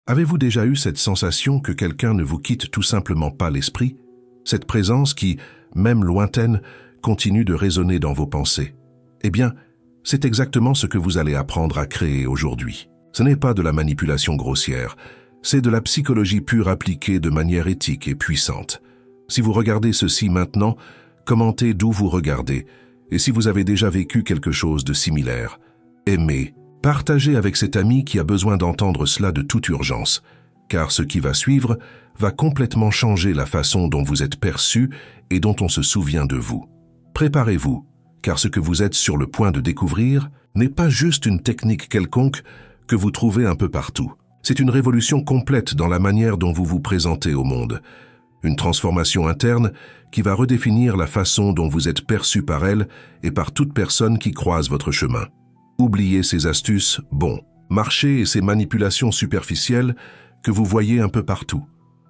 Avez-vous déjà eu cette sensation que quelqu'un ne vous quitte tout simplement pas l'esprit? Cette présence qui, même lointaine, continue de résonner dans vos pensées? Eh bien, c'est exactement ce que vous allez apprendre à créer aujourd'hui. Ce n'est pas de la manipulation grossière, c'est de la psychologie pure appliquée de manière éthique et puissante. Si vous regardez ceci maintenant, commentez d'où vous regardez, et si vous avez déjà vécu quelque chose de similaire, aimez, partagez avec cet ami qui a besoin d'entendre cela de toute urgence, car ce qui va suivre va complètement changer la façon dont vous êtes perçu et dont on se souvient de vous. Préparez-vous, car ce que vous êtes sur le point de découvrir n'est pas juste une technique quelconque que vous trouvez un peu partout. C'est une révolution complète dans la manière dont vous vous présentez au monde. Une transformation interne qui va redéfinir la façon dont vous êtes perçu par elle et par toute personne qui croise votre chemin. Oubliez ces astuces, marchés et ces manipulations superficielles que vous voyez un peu partout.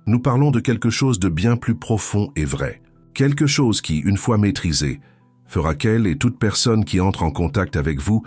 Nous parlons de quelque chose de bien plus profond et vrai. Quelque chose qui, une fois maîtrisé, fera qu'elle et toute personne qui entre en contact avec vous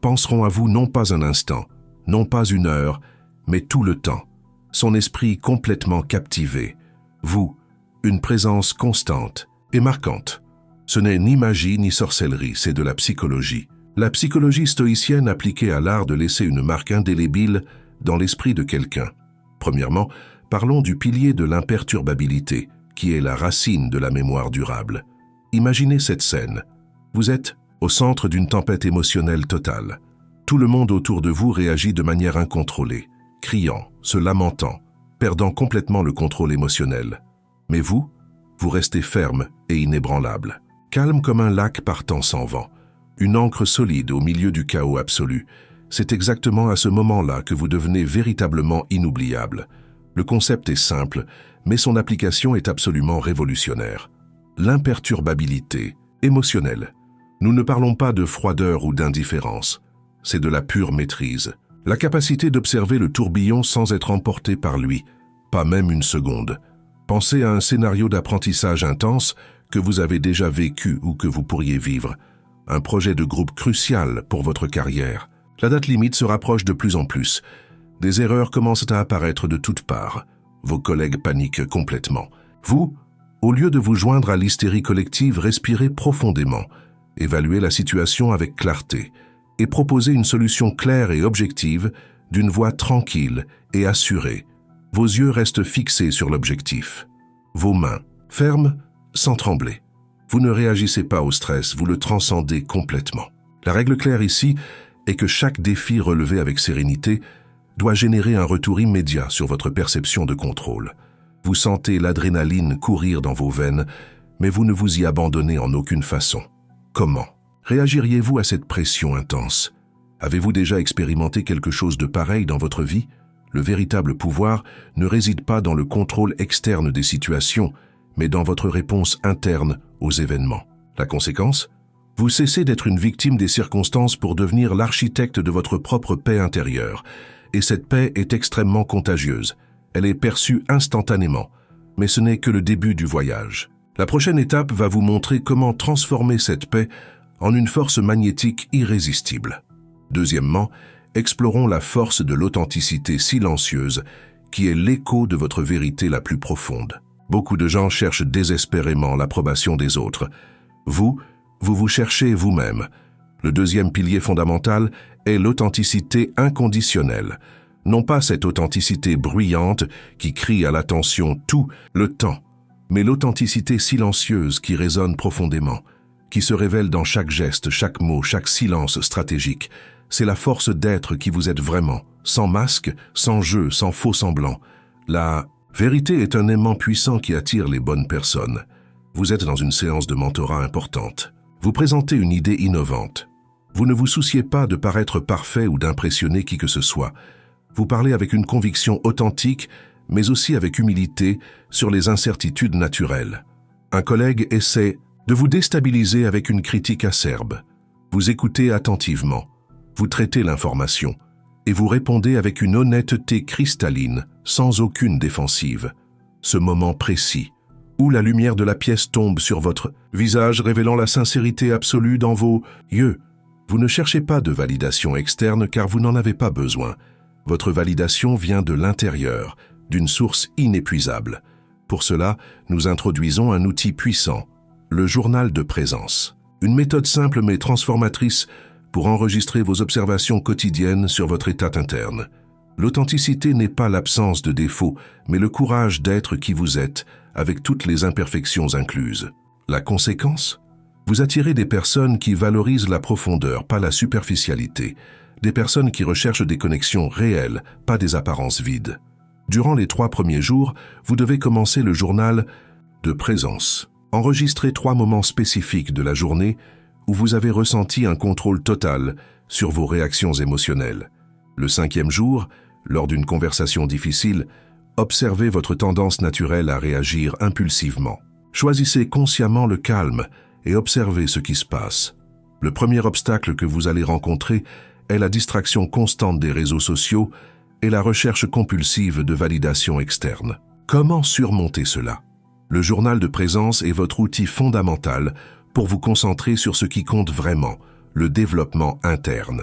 penseront à vous non pas un instant, non pas une heure, mais tout le temps. Son esprit complètement captivé. Vous, une présence constante et marquante. Ce n'est ni magie ni sorcellerie, c'est de la psychologie. La psychologie stoïcienne appliquée à l'art de laisser une marque indélébile dans l'esprit de quelqu'un. Premièrement, parlons du pilier de l'imperturbabilité, qui est la racine de la mémoire durable. Imaginez cette scène. Vous êtes au centre d'une tempête émotionnelle totale. Tout le monde autour de vous réagit de manière incontrôlée, criant, se lamentant, perdant complètement le contrôle émotionnel. Mais vous restez ferme et inébranlable, calme comme un lac partant sans vent, une ancre solide au milieu du chaos absolu. C'est exactement à ce moment-là que vous devenez véritablement inoubliable. Le concept est simple, mais son application est absolument révolutionnaire. L'imperturbabilité émotionnelle. Nous ne parlons pas de froideur ou d'indifférence. C'est de la pure maîtrise. La capacité d'observer le tourbillon sans être emporté par lui, pas même une seconde. Pensez à un scénario d'apprentissage intense que vous avez déjà vécu ou que vous pourriez vivre. Un projet de groupe crucial pour votre carrière. La date limite se rapproche de plus en plus. Des erreurs commencent à apparaître de toutes parts. Vos collègues paniquent complètement. Vous, au lieu de vous joindre à l'hystérie collective, respirez profondément, évaluez la situation avec clarté et proposez une solution claire et objective d'une voix tranquille et assurée. Vos yeux restent fixés sur l'objectif. Vos mains, fermes, sans trembler. Vous ne réagissez pas au stress, vous le transcendez complètement. La règle claire ici est que chaque défi relevé avec sérénité doit générer un retour immédiat sur votre perception de contrôle. Vous sentez l'adrénaline courir dans vos veines, mais vous ne vous y abandonnez en aucune façon. Comment réagiriez-vous à cette pression intense? Avez-vous déjà expérimenté quelque chose de pareil dans votre vie? Le véritable pouvoir ne réside pas dans le contrôle externe des situations, mais dans votre réponse interne aux événements. La conséquence? Vous cessez d'être une victime des circonstances pour devenir l'architecte de votre propre paix intérieure. Et cette paix est extrêmement contagieuse. Elle est perçue instantanément, mais ce n'est que le début du voyage. La prochaine étape va vous montrer comment transformer cette paix en une force magnétique irrésistible. Deuxièmement, explorons la force de l'authenticité silencieuse, qui est l'écho de votre vérité la plus profonde. Beaucoup de gens cherchent désespérément l'approbation des autres. Vous vous cherchez vous-même. Le deuxième pilier fondamental est l'authenticité inconditionnelle. Non pas cette authenticité bruyante qui crie à l'attention tout le temps, mais l'authenticité silencieuse qui résonne profondément, qui se révèle dans chaque geste, chaque mot, chaque silence stratégique. C'est la force d'être qui vous êtes vraiment, sans masque, sans jeu, sans faux semblant. La vérité est un aimant puissant qui attire les bonnes personnes. Vous êtes dans une séance de mentorat importante. Vous présentez une idée innovante. Vous ne vous souciez pas de paraître parfait ou d'impressionner qui que ce soit. Vous parlez avec une conviction authentique, mais aussi avec humilité sur les incertitudes naturelles. Un collègue essaie de vous déstabiliser avec une critique acerbe. Vous écoutez attentivement, vous traitez l'information et vous répondez avec une honnêteté cristalline, sans aucune défensive. Ce moment précis, où la lumière de la pièce tombe sur votre visage révélant la sincérité absolue dans vos yeux. Vous ne cherchez pas de validation externe car vous n'en avez pas besoin. Votre validation vient de l'intérieur, d'une source inépuisable. Pour cela, nous introduisons un outil puissant, le journal de présence. Une méthode simple mais transformatrice pour enregistrer vos observations quotidiennes sur votre état interne. L'authenticité n'est pas l'absence de défauts, mais le courage d'être qui vous êtes, avec toutes les imperfections incluses. La conséquence ? Vous attirez des personnes qui valorisent la profondeur, pas la superficialité. Des personnes qui recherchent des connexions réelles, pas des apparences vides. Durant les 3 premiers jours, vous devez commencer le journal de présence. Enregistrez 3 moments spécifiques de la journée où vous avez ressenti un contrôle total sur vos réactions émotionnelles. Le 5e jour, lors d'une conversation difficile, observez votre tendance naturelle à réagir impulsivement. Choisissez consciemment le calme et observez ce qui se passe. Le premier obstacle que vous allez rencontrer est la distraction constante des réseaux sociaux et la recherche compulsive de validation externe. Comment surmonter cela ? Le journal de présence est votre outil fondamental pour vous concentrer sur ce qui compte vraiment, le développement interne.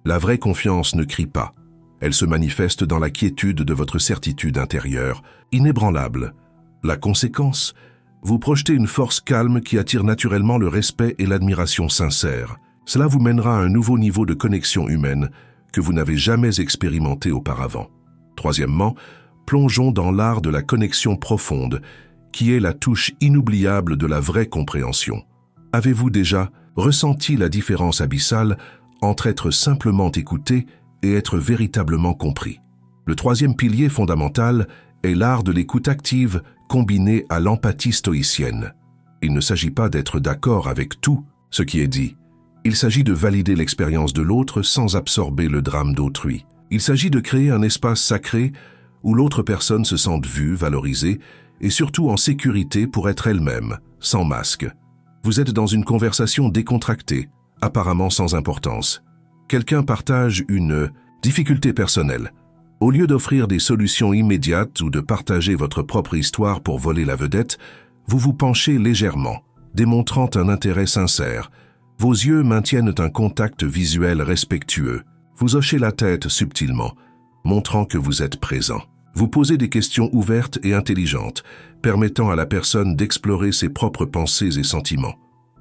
La vraie confiance ne crie pas. Elle se manifeste dans la quiétude de votre certitude intérieure, inébranlable. La conséquence ? Vous projetez une force calme qui attire naturellement le respect et l'admiration sincère. Cela vous mènera à un nouveau niveau de connexion humaine que vous n'avez jamais expérimenté auparavant. Troisièmement, plongeons dans l'art de la connexion profonde, qui est la touche inoubliable de la vraie compréhension. Avez-vous déjà ressenti la différence abyssale entre être simplement écouté et être véritablement compris? Le 3e pilier fondamental est l'art de l'écoute active combinée à l'empathie stoïcienne. Il ne s'agit pas d'être d'accord avec tout ce qui est dit. Il s'agit de valider l'expérience de l'autre sans absorber le drame d'autrui. Il s'agit de créer un espace sacré où l'autre personne se sente vue, valorisée et surtout en sécurité pour être elle-même, sans masque. Vous êtes dans une conversation décontractée, apparemment sans importance. Quelqu'un partage une difficulté personnelle. Au lieu d'offrir des solutions immédiates ou de partager votre propre histoire pour voler la vedette, vous vous penchez légèrement, démontrant un intérêt sincère. Vos yeux maintiennent un contact visuel respectueux. Vous hochez la tête subtilement, montrant que vous êtes présent. Vous posez des questions ouvertes et intelligentes, permettant à la personne d'explorer ses propres pensées et sentiments.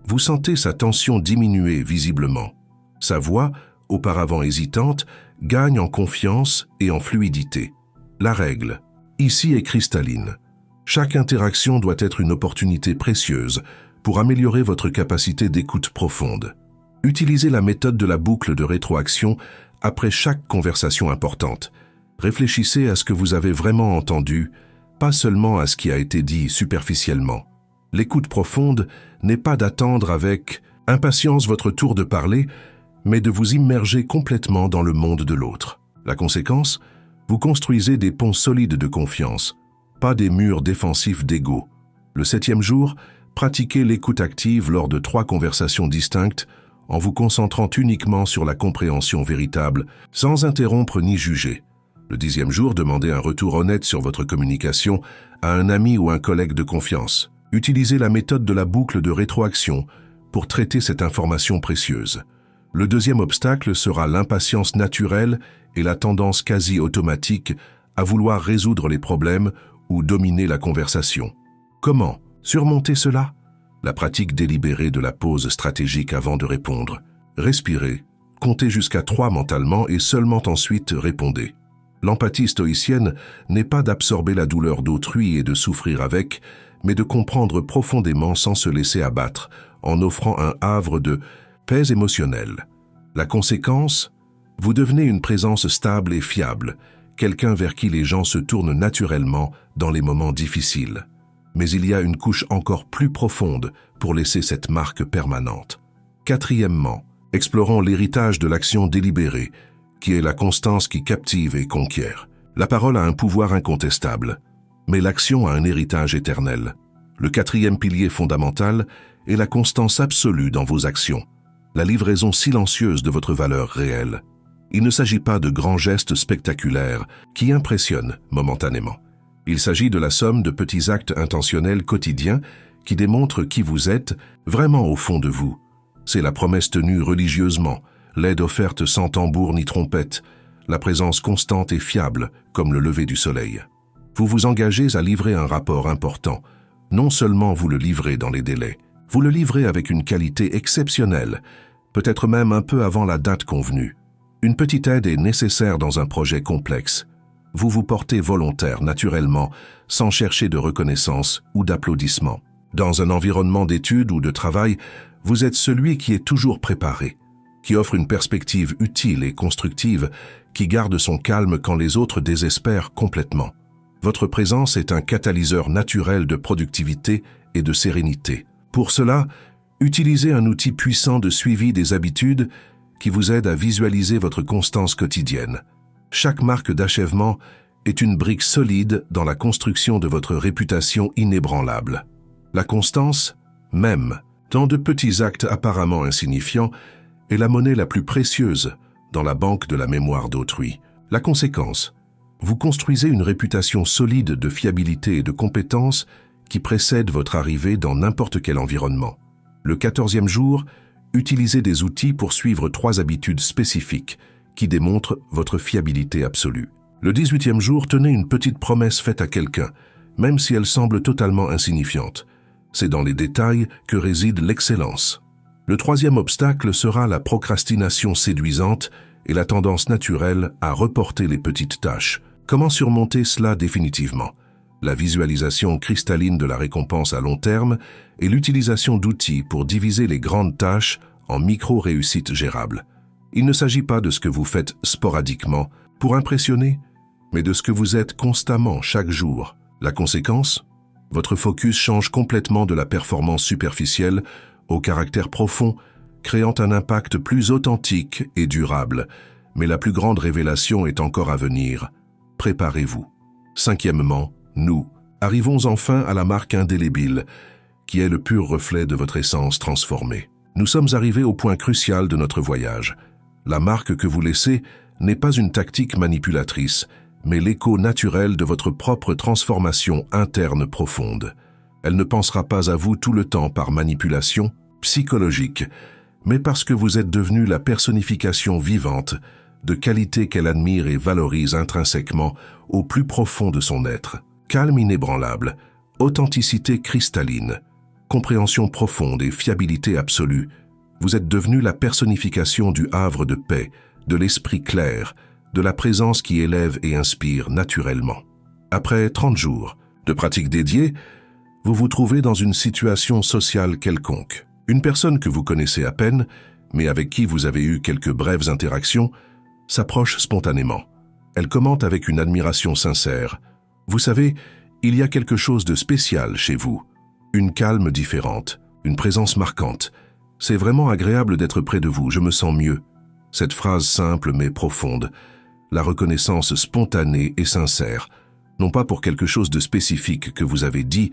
Vous sentez sa tension diminuer visiblement. Sa voix, auparavant hésitante, gagne en confiance et en fluidité. La règle, ici, est cristalline. Chaque interaction doit être une opportunité précieuse pour améliorer votre capacité d'écoute profonde. Utilisez la méthode de la boucle de rétroaction après chaque conversation importante. Réfléchissez à ce que vous avez vraiment entendu, pas seulement à ce qui a été dit superficiellement. L'écoute profonde n'est pas d'attendre avec impatience votre tour de parler, mais de vous immerger complètement dans le monde de l'autre. La conséquence, vous construisez des ponts solides de confiance, pas des murs défensifs d'ego. Le 7e jour, pratiquez l'écoute active lors de 3 conversations distinctes en vous concentrant uniquement sur la compréhension véritable, sans interrompre ni juger. Le 10e jour, demandez un retour honnête sur votre communication à un ami ou un collègue de confiance. Utilisez la méthode de la boucle de rétroaction pour traiter cette information précieuse. Le 2e obstacle sera l'impatience naturelle et la tendance quasi automatique à vouloir résoudre les problèmes ou dominer la conversation. Comment surmonter cela? La pratique délibérée de la pause stratégique avant de répondre. Respirez, comptez jusqu'à 3 mentalement et seulement ensuite répondez. L'empathie stoïcienne n'est pas d'absorber la douleur d'autrui et de souffrir avec, mais de comprendre profondément sans se laisser abattre, en offrant un havre de paix émotionnelle. La conséquence, vous devenez une présence stable et fiable, quelqu'un vers qui les gens se tournent naturellement dans les moments difficiles. Mais il y a une couche encore plus profonde pour laisser cette marque permanente. 4e, explorons l'héritage de l'action délibérée, qui est la constance qui captive et conquiert. La parole a un pouvoir incontestable, mais l'action a un héritage éternel. Le 4e pilier fondamental est la constance absolue dans vos actions, la livraison silencieuse de votre valeur réelle. Il ne s'agit pas de grands gestes spectaculaires qui impressionnent momentanément. Il s'agit de la somme de petits actes intentionnels quotidiens qui démontrent qui vous êtes vraiment au fond de vous. C'est la promesse tenue religieusement, l'aide offerte sans tambour ni trompette, la présence constante et fiable, comme le lever du soleil. Vous vous engagez à livrer un rapport important. Non seulement vous le livrez dans les délais, vous le livrez avec une qualité exceptionnelle, peut-être même un peu avant la date convenue. Une petite aide est nécessaire dans un projet complexe. Vous vous portez volontaire, naturellement, sans chercher de reconnaissance ou d'applaudissements. Dans un environnement d'études ou de travail, vous êtes celui qui est toujours préparé, qui offre une perspective utile et constructive, qui garde son calme quand les autres désespèrent complètement. Votre présence est un catalyseur naturel de productivité et de sérénité. Pour cela, utilisez un outil puissant de suivi des habitudes qui vous aide à visualiser votre constance quotidienne. Chaque marque d'achèvement est une brique solide dans la construction de votre réputation inébranlable. La constance, même dans de petits actes apparemment insignifiants, est la monnaie la plus précieuse dans la banque de la mémoire d'autrui. La conséquence, vous construisez une réputation solide de fiabilité et de compétence qui précède votre arrivée dans n'importe quel environnement. Le 14e jour, utilisez des outils pour suivre 3 habitudes spécifiques qui démontrent votre fiabilité absolue. Le 18e jour, tenez une petite promesse faite à quelqu'un, même si elle semble totalement insignifiante. C'est dans les détails que réside l'excellence. Le 3e obstacle sera la procrastination séduisante et la tendance naturelle à reporter les petites tâches. Comment surmonter cela définitivement? La visualisation cristalline de la récompense à long terme et l'utilisation d'outils pour diviser les grandes tâches en micro-réussites gérables. Il ne s'agit pas de ce que vous faites sporadiquement pour impressionner, mais de ce que vous êtes constamment chaque jour. La conséquence? Votre focus change complètement de la performance superficielle au caractère profond, créant un impact plus authentique et durable. Mais la plus grande révélation est encore à venir. Préparez-vous. 5e, nous arrivons enfin à la marque indélébile, qui est le pur reflet de votre essence transformée. Nous sommes arrivés au point crucial de notre voyage. La marque que vous laissez n'est pas une tactique manipulatrice, mais l'écho naturel de votre propre transformation interne profonde. Elle ne pensera pas à vous tout le temps par manipulation psychologique, mais parce que vous êtes devenu la personnification vivante de qualités qu'elle admire et valorise intrinsèquement au plus profond de son être. Calme inébranlable, authenticité cristalline, compréhension profonde et fiabilité absolue, vous êtes devenu la personnification du havre de paix, de l'esprit clair, de la présence qui élève et inspire naturellement. Après 30 jours de pratique dédiée, vous vous trouvez dans une situation sociale quelconque. Une personne que vous connaissez à peine, mais avec qui vous avez eu quelques brèves interactions, s'approche spontanément. Elle commente avec une admiration sincère. Vous savez, il y a quelque chose de spécial chez vous. Une calme différente, une présence marquante. C'est vraiment agréable d'être près de vous, je me sens mieux. Cette phrase simple mais profonde. La reconnaissance spontanée et sincère, non pas pour quelque chose de spécifique que vous avez dit,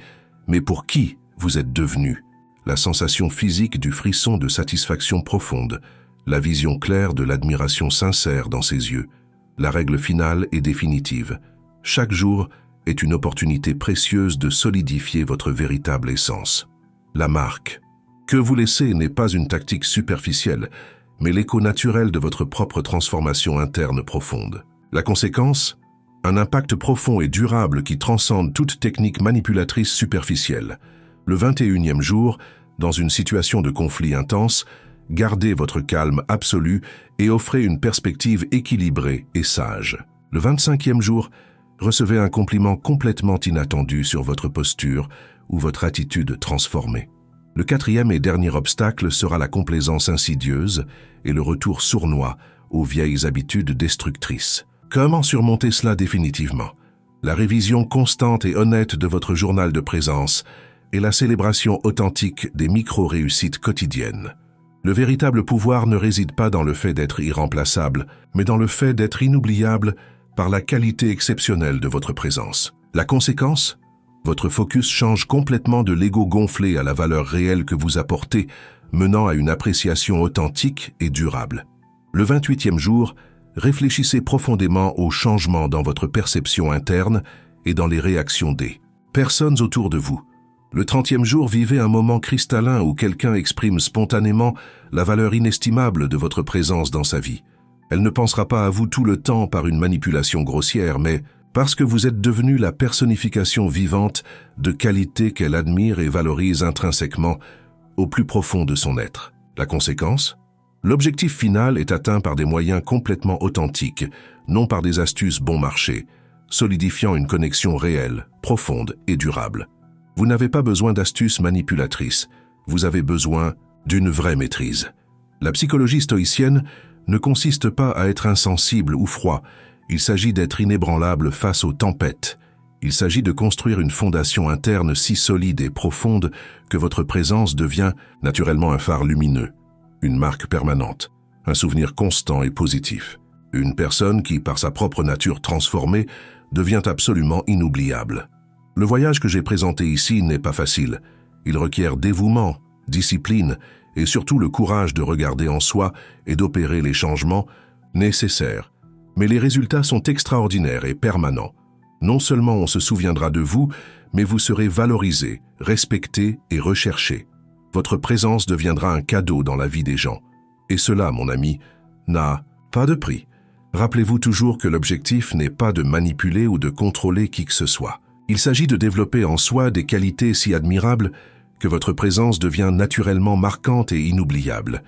mais pour qui vous êtes devenu. La sensation physique du frisson de satisfaction profonde, la vision claire de l'admiration sincère dans ses yeux. La règle finale est définitive. Chaque jour est une opportunité précieuse de solidifier votre véritable essence. La marque que vous laissez n'est pas une tactique superficielle, mais l'écho naturel de votre propre transformation interne profonde. La conséquence? Un impact profond et durable qui transcende toute technique manipulatrice superficielle. Le 21e jour, dans une situation de conflit intense, gardez votre calme absolu et offrez une perspective équilibrée et sage. Le 25e jour, recevez un compliment complètement inattendu sur votre posture ou votre attitude transformée. Le 4e et dernier obstacle sera la complaisance insidieuse et le retour sournois aux vieilles habitudes destructrices. Comment surmonter cela définitivement? La révision constante et honnête de votre journal de présence et la célébration authentique des micro-réussites quotidiennes. Le véritable pouvoir ne réside pas dans le fait d'être irremplaçable, mais dans le fait d'être inoubliable par la qualité exceptionnelle de votre présence. La conséquence? Votre focus change complètement de l'ego gonflé à la valeur réelle que vous apportez, menant à une appréciation authentique et durable. Le 28e jour, réfléchissez profondément aux changements dans votre perception interne et dans les réactions des personnes autour de vous. Le 30e jour, vivez un moment cristallin où quelqu'un exprime spontanément la valeur inestimable de votre présence dans sa vie. Elle ne pensera pas à vous tout le temps par une manipulation grossière, mais parce que vous êtes devenu la personnification vivante de qualités qu'elle admire et valorise intrinsèquement au plus profond de son être. La conséquence ? L'objectif final est atteint par des moyens complètement authentiques, non par des astuces bon marché, solidifiant une connexion réelle, profonde et durable. Vous n'avez pas besoin d'astuces manipulatrices, vous avez besoin d'une vraie maîtrise. La psychologie stoïcienne ne consiste pas à être insensible ou froid, il s'agit d'être inébranlable face aux tempêtes. Il s'agit de construire une fondation interne si solide et profonde que votre présence devient naturellement un phare lumineux, une marque permanente, un souvenir constant et positif. Une personne qui, par sa propre nature transformée, devient absolument inoubliable. Le voyage que j'ai présenté ici n'est pas facile. Il requiert dévouement, discipline et surtout le courage de regarder en soi et d'opérer les changements nécessaires. Mais les résultats sont extraordinaires et permanents. Non seulement on se souviendra de vous, mais vous serez valorisé, respecté et recherché. Votre présence deviendra un cadeau dans la vie des gens. Et cela, mon ami, n'a pas de prix. Rappelez-vous toujours que l'objectif n'est pas de manipuler ou de contrôler qui que ce soit. Il s'agit de développer en soi des qualités si admirables que votre présence devient naturellement marquante et inoubliable.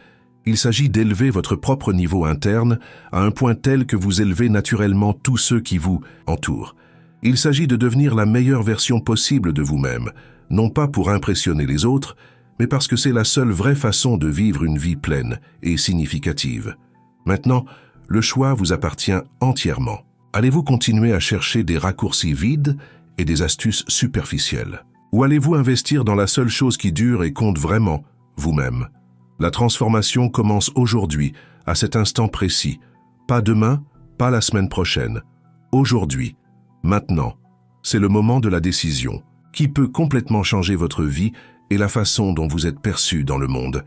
Il s'agit d'élever votre propre niveau interne à un point tel que vous élevez naturellement tous ceux qui vous entourent. Il s'agit de devenir la meilleure version possible de vous-même, non pas pour impressionner les autres, mais parce que c'est la seule vraie façon de vivre une vie pleine et significative. Maintenant, le choix vous appartient entièrement. Allez-vous continuer à chercher des raccourcis vides et des astuces superficielles? Ou allez-vous investir dans la seule chose qui dure et compte vraiment, vous-même? La transformation commence aujourd'hui, à cet instant précis. Pas demain, pas la semaine prochaine. Aujourd'hui, maintenant. C'est le moment de la décision, qui peut complètement changer votre vie et la façon dont vous êtes perçu dans le monde.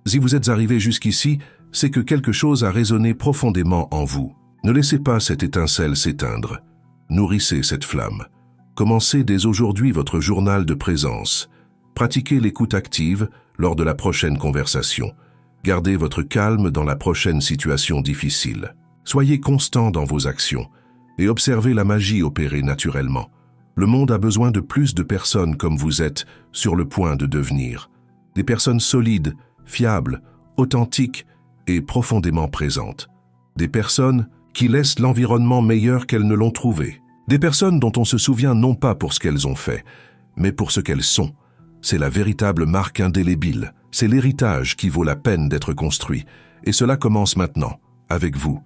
Si vous êtes arrivé jusqu'ici, c'est que quelque chose a résonné profondément en vous. Ne laissez pas cette étincelle s'éteindre. Nourrissez cette flamme. Commencez dès aujourd'hui votre journal de présence. Pratiquez l'écoute active lors de la prochaine conversation. Gardez votre calme dans la prochaine situation difficile. Soyez constant dans vos actions et observez la magie opérer naturellement. Le monde a besoin de plus de personnes comme vous êtes sur le point de devenir. Des personnes solides, fiables, authentiques et profondément présentes. Des personnes qui laissent l'environnement meilleur qu'elles ne l'ont trouvé. Des personnes dont on se souvient non pas pour ce qu'elles ont fait, mais pour ce qu'elles sont. C'est la véritable marque indélébile. C'est l'héritage qui vaut la peine d'être construit. Et cela commence maintenant, avec vous.